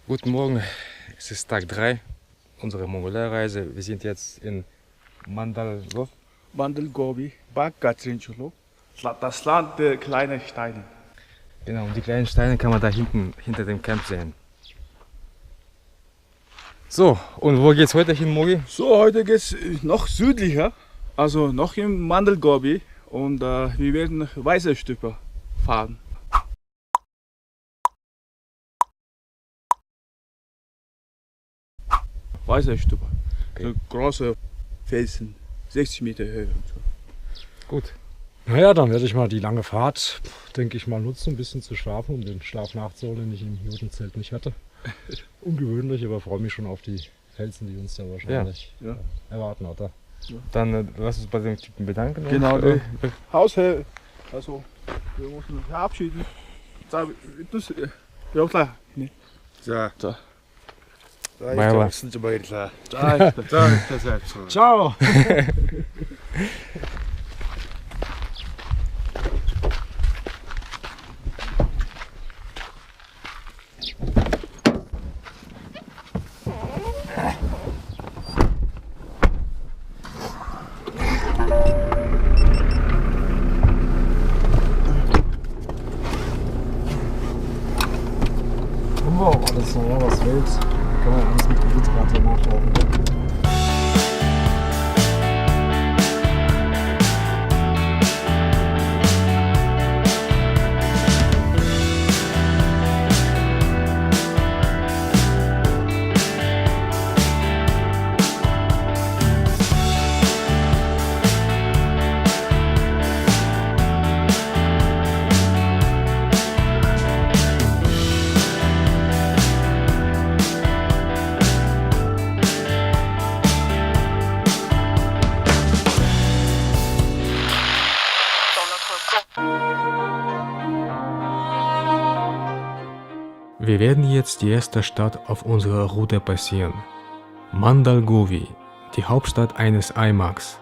Guten Morgen, es ist Tag 3 unserer Mongolei-Reise. Wir sind jetzt in Mandalgovi. Mandalgovi, Baggatrincholo. Das Land der kleinen Steine. Genau, und die kleinen Steine kann man da hinten hinter dem Camp sehen. So, und wo geht's heute hin, Mogi? So, heute geht's noch südlicher, also noch im Mandalgovi, und wir werden nach Weißerstüper fahren. Weißerstüper, Okay. so große Felsen, 60 Meter Höhe und so. Gut. Naja, dann werde ich mal die lange Fahrt, denke ich mal, nutzen, ein bisschen zu schlafen, um den Schlaf nachzuholen, den ich im Jodenzelt nicht hatte. Ungewöhnlich, aber freue mich schon auf die Felsen, die uns da wahrscheinlich Ja. erwarten, oder? Dann lass uns bei dem Typen bedanken. Genau, Und, der Hausherr, also wir müssen uns verabschieden. 자, 자. Bye-bye. 진짜 먹이라. Ciao! Haben wir auch alles, naja, was fehlt, kann man alles mit Kreditkarte nachlaufen. Wir werden jetzt die erste Stadt auf unserer Route passieren. Mandalgovi, die Hauptstadt eines Aimags.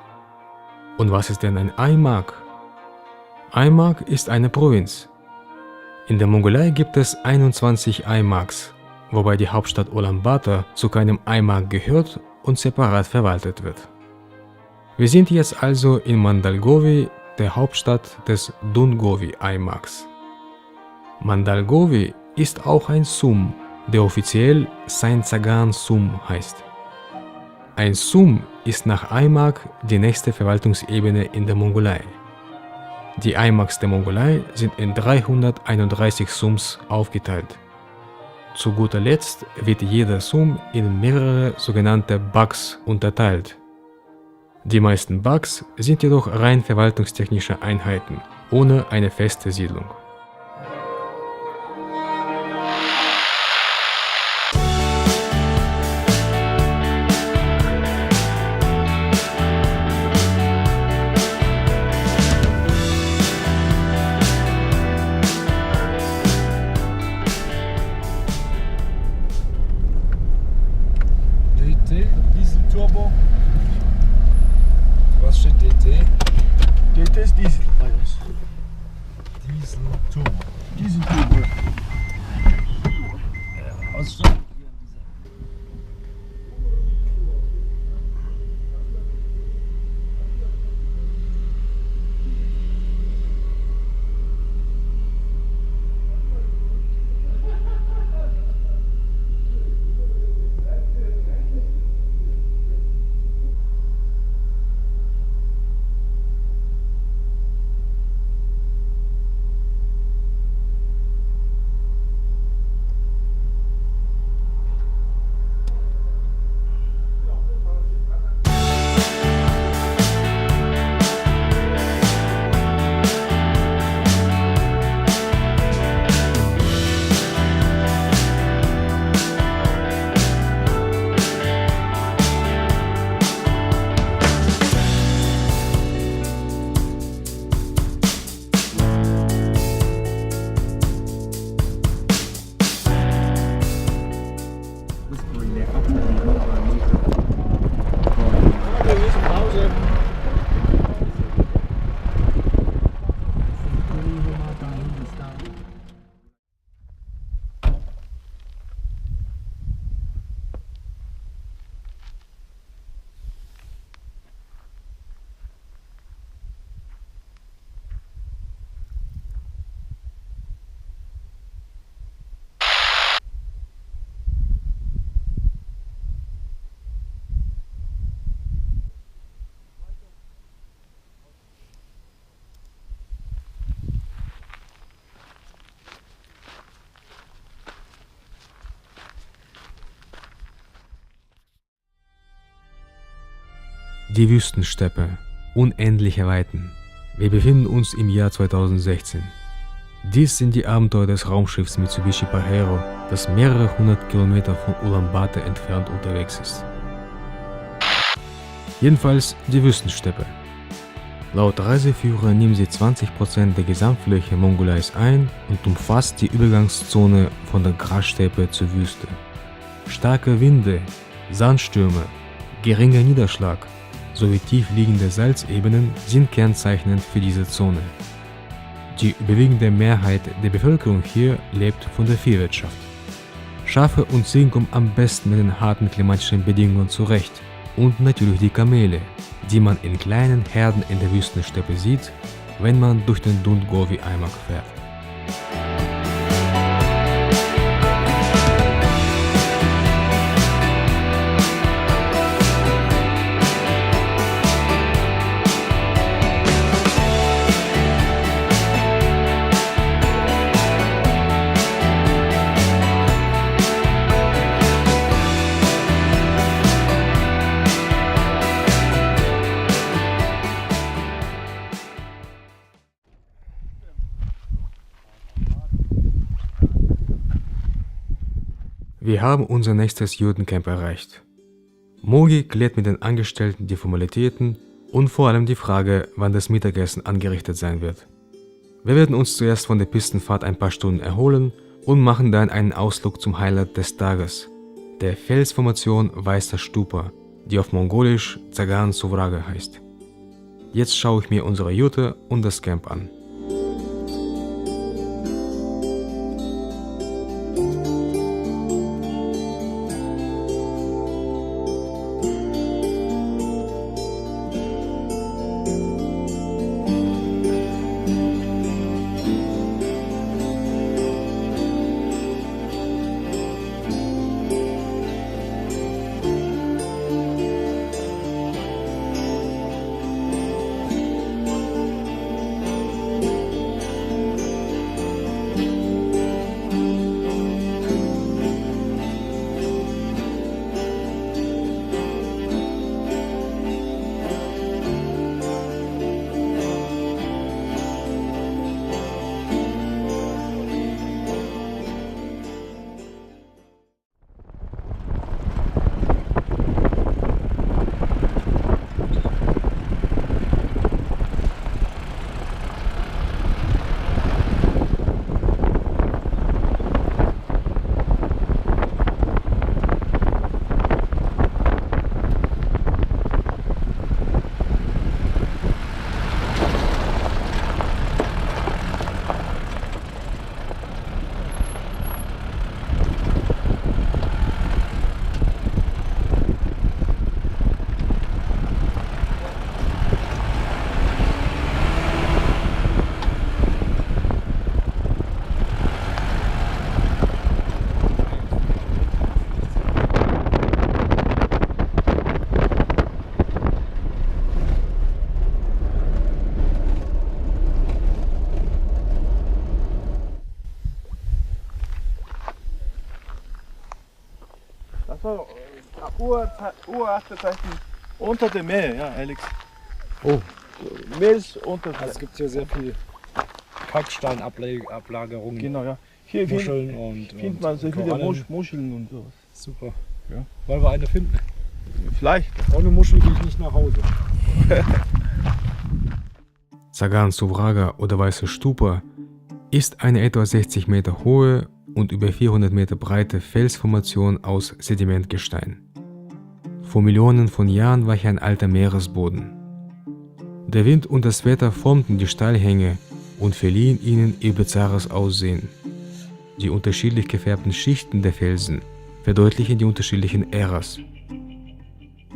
Und was ist denn ein Aimag? Aimag ist eine Provinz. In der Mongolei gibt es 21 Aimags, wobei die Hauptstadt Ulaanbaatar zu keinem Aimag gehört und separat verwaltet wird. Wir sind jetzt also in Mandalgovi, der Hauptstadt des Dungovi-Aimags. Mandalgovi ist auch ein Sum, der offiziell Saintsagan Sum heißt. Ein Sum ist nach Aimag die nächste Verwaltungsebene in der Mongolei. Die Aimags der Mongolei sind in 331 Sums aufgeteilt. Zu guter Letzt wird jeder Sum in mehrere sogenannte Bags unterteilt. Die meisten Bags sind jedoch rein verwaltungstechnische Einheiten, ohne eine feste Siedlung. DT, Dieselturbo. Was steht DT? Das ist Diesel bei uns. Dieselturbo. Dieselturbo. Was steht? Die Wüstensteppe, unendliche Weiten. Wir befinden uns im Jahr 2016. Dies sind die Abenteuer des Raumschiffs Mitsubishi Pajero, das mehrere hundert Kilometer von Ulaanbaatar entfernt unterwegs ist. Jedenfalls die Wüstensteppe. Laut Reiseführer nimmt sie 20% der Gesamtfläche Mongolais ein und umfasst die Übergangszone von der Grassteppe zur Wüste. Starke Winde, Sandstürme, geringer Niederschlag sowie tief liegende Salzebenen sind kennzeichnend für diese Zone. Die überwiegende Mehrheit der Bevölkerung hier lebt von der Viehwirtschaft. Schafe und Ziegen kommen am besten mit den harten klimatischen Bedingungen zurecht. Und natürlich die Kamele, die man in kleinen Herden in der Wüstensteppe sieht, wenn man durch den Dund Gobi Aimak fährt. Wir haben unser nächstes Judencamp erreicht. Mogi klärt mit den Angestellten die Formalitäten und vor allem die Frage, wann das Mittagessen angerichtet sein wird. Wir werden uns zuerst von der Pistenfahrt ein paar Stunden erholen und machen dann einen Ausflug zum Highlight des Tages, der Felsformation Weißer Stupa, die auf Mongolisch Tsagaan Suvraga heißt. Jetzt schaue ich mir unsere Jute und das Camp an. Das war Urachtzeichen unter dem Meer, ja, Alex. Oh, Meer ist unter dem also es gibt hier sehr viel Kalksteinablagerungen, Genau, ja. Hier Muscheln und findet man sehr viele Korallen. Muscheln und sowas. Super. Ja. Wollen wir eine finden? Vielleicht. Ohne Muschel gehe ich nicht nach Hause. Tsagaan Suvraga oder Weiße Stupa ist eine etwa 60 Meter hohe und über 400 Meter breite Felsformation aus Sedimentgestein. Vor Millionen von Jahren war hier ein alter Meeresboden. Der Wind und das Wetter formten die Steilhänge und verliehen ihnen ihr bizarres Aussehen. Die unterschiedlich gefärbten Schichten der Felsen verdeutlichen die unterschiedlichen Äras.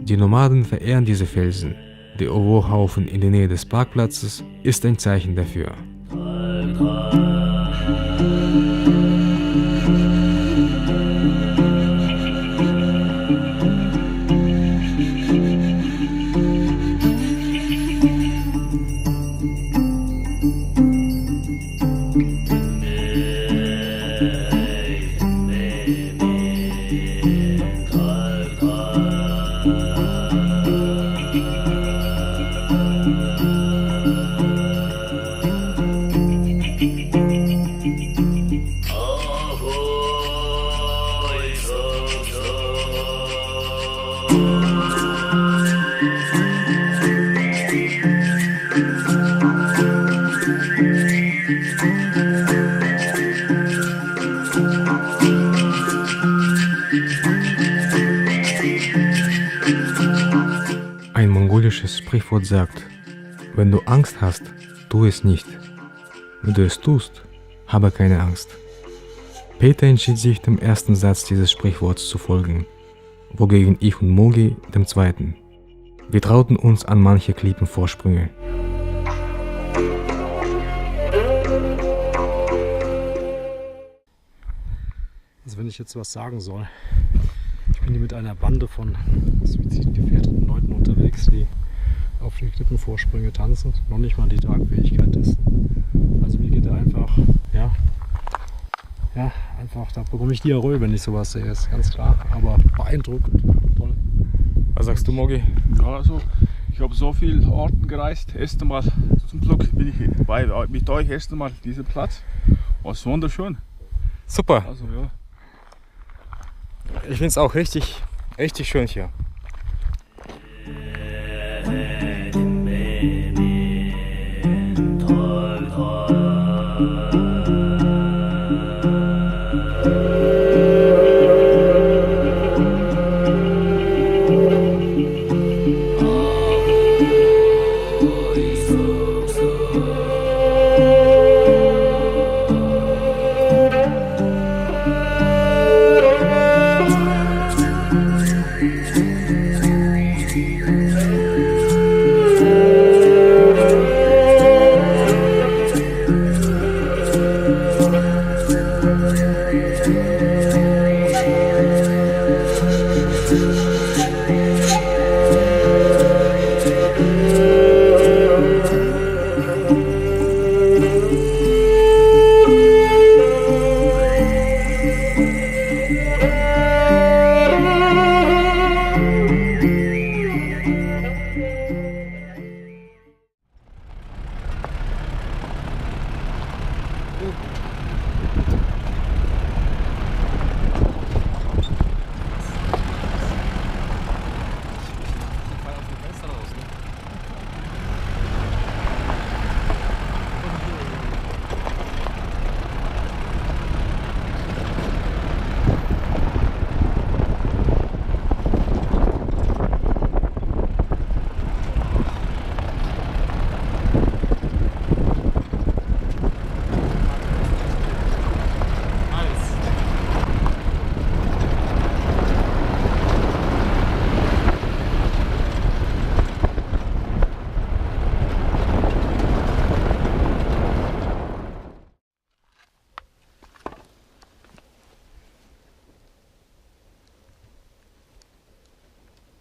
Die Nomaden verehren diese Felsen. Der Owo-Haufen in der Nähe des Parkplatzes ist ein Zeichen dafür. Sprichwort sagt, wenn du Angst hast, tu es nicht. Wenn du es tust, habe keine Angst. Peter entschied sich, dem ersten Satz dieses Sprichworts zu folgen, wogegen ich und Mogi dem zweiten. Wir trauten uns an manche Klippenvorsprünge. Also wenn ich jetzt was sagen soll, ich bin hier mit einer Bande von suizidgefährdeten Leuten unterwegs, die auf die Klippenvorsprünge tanzen, noch nicht mal die Tragfähigkeit testen. Also mir geht da einfach, einfach, da bekomme ich Diarrhoe, wenn ich sowas sehe, ist ganz klar, aber beeindruckend, toll. Was sagst du, Mogi? Ja, also ich habe so viele Orten gereist. Erst einmal, zum Glück bin ich mit euch erst einmal diesen Platz. Was wunderschön. Super, Also ja. ich finde es auch richtig schön hier.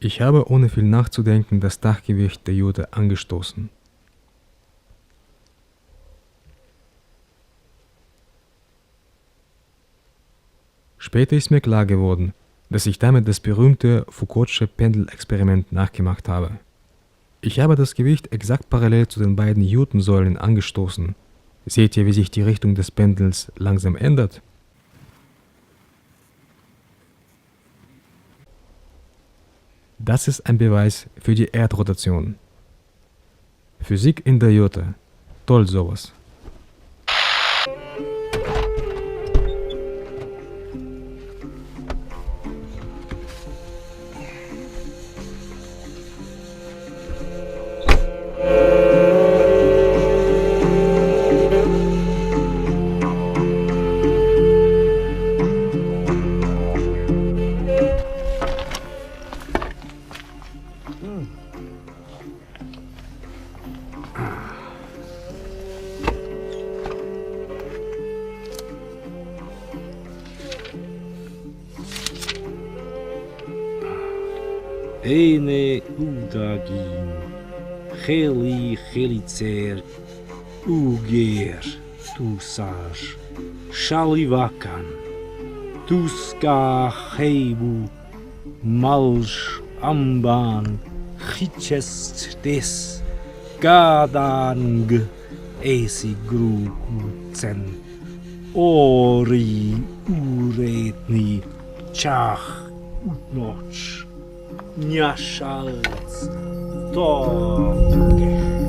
Ich habe ohne viel nachzudenken das Dachgewicht der Jute angestoßen. Später ist mir klar geworden, dass ich damit das berühmte Foucault'sche Pendelexperiment nachgemacht habe. Ich habe das Gewicht exakt parallel zu den beiden Jutensäulen angestoßen. Seht ihr, wie sich die Richtung des Pendels langsam ändert? Das ist ein Beweis für die Erdrotation. Physik in der Jute. Toll sowas. Ene udagin, heli helicer, uger, tusas, shalivakan, tuska heibu, malsh amban, hichest des, gadang, esi grukucen, ori uretni, chach, utnoch. Nyaszalc, to